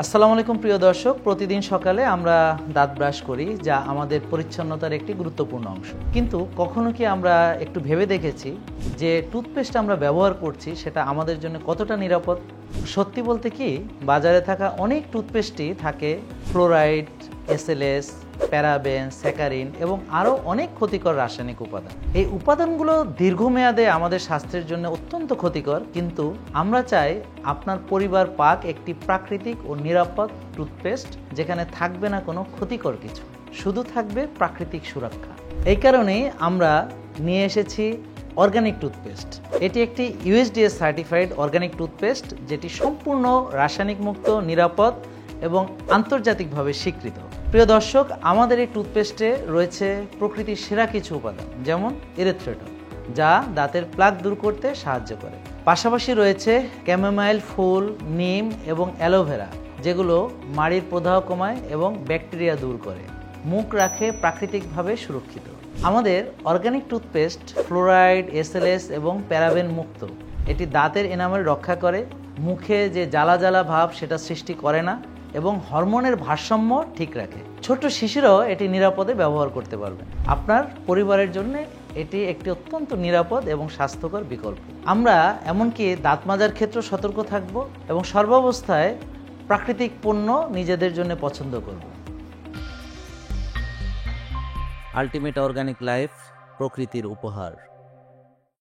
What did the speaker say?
আসসালামু আলাইকুম প্রিয় দর্শক, প্রতিদিন সকালে আমরা দাঁত ব্রাশ করি, যা আমাদের পরিচ্ছন্নতার একটি গুরুত্বপূর্ণ অংশ। কিন্তু কখনো কি আমরা একটু ভেবে দেখেছি যে টুথপেস্ট আমরা ব্যবহার করছি সেটা আমাদের জন্য কতটা নিরাপদ? সত্যি বলতে কি, বাজারে থাকা অনেক টুথপেস্টই থাকে ফ্লোরাইড, এসএলএস, প্যারাবেন, স্যাকারিন এবং আরও অনেক ক্ষতিকর রাসায়নিক উপাদান। এই উপাদানগুলো দীর্ঘমেয়াদে আমাদের স্বাস্থ্যের জন্য অত্যন্ত ক্ষতিকর, কিন্তু আমরা চাই আপনার পরিবার পাক একটি প্রাকৃতিক ও নিরাপদ টুথপেস্ট, যেখানে থাকবে না কোনো ক্ষতিকর কিছু, শুধু থাকবে প্রাকৃতিক সুরক্ষা। এই কারণেই আমরা নিয়ে এসেছি অর্গানিক টুথপেস্ট। এটি একটি ইউএসডিএ সার্টিফাইড অর্গানিক টুথপেস্ট, যেটি সম্পূর্ণ রাসায়নিক মুক্ত, নিরাপদ এবং আন্তর্জাতিকভাবে স্বীকৃত। প্রিয় দর্শক, আমাদের এই টুথপেস্টে রয়েছে প্রকৃতির সেরা কিছু উপাদান, যেমন এরিথ্রেটল, যা দাঁতের প্লাক দূর করতে সাহায্য করে। পাশাপাশি রয়েছে ক্যামোমাইল ফুল, নিম এবং অ্যালোভেরা, যেগুলো মাড়ির প্রদাহ কমায় এবং ব্যাকটেরিয়া দূর করে, মুখ রাখে প্রাকৃতিকভাবে সুরক্ষিত। আমাদের অর্গানিক টুথপেস্ট ফ্লোরাইড, এসএলএস এবং প্যারাবেন মুক্ত। এটি দাঁতের এনামেল রক্ষা করে, মুখে যে জ্বালা জ্বালা ভাব সেটা সৃষ্টি করে না এবং হরমোনের ভারসাম্য ঠিক রাখে। ছোট শিশুরাও এটি নিরাপদে ব্যবহার করতে পারবে। আপনার পরিবারের জন্য এটি একটি অত্যন্ত নিরাপদ এবং স্বাস্থ্যকর বিকল্প। আমরা এমনকি দাঁত মাজার ক্ষেত্রে সতর্ক থাকব এবং সর্বাবস্থায় প্রাকৃতিক পণ্য নিজেদের জন্য পছন্দ করব। আলটিমেট অর্গানিক লাইফ, প্রকৃতির উপহার।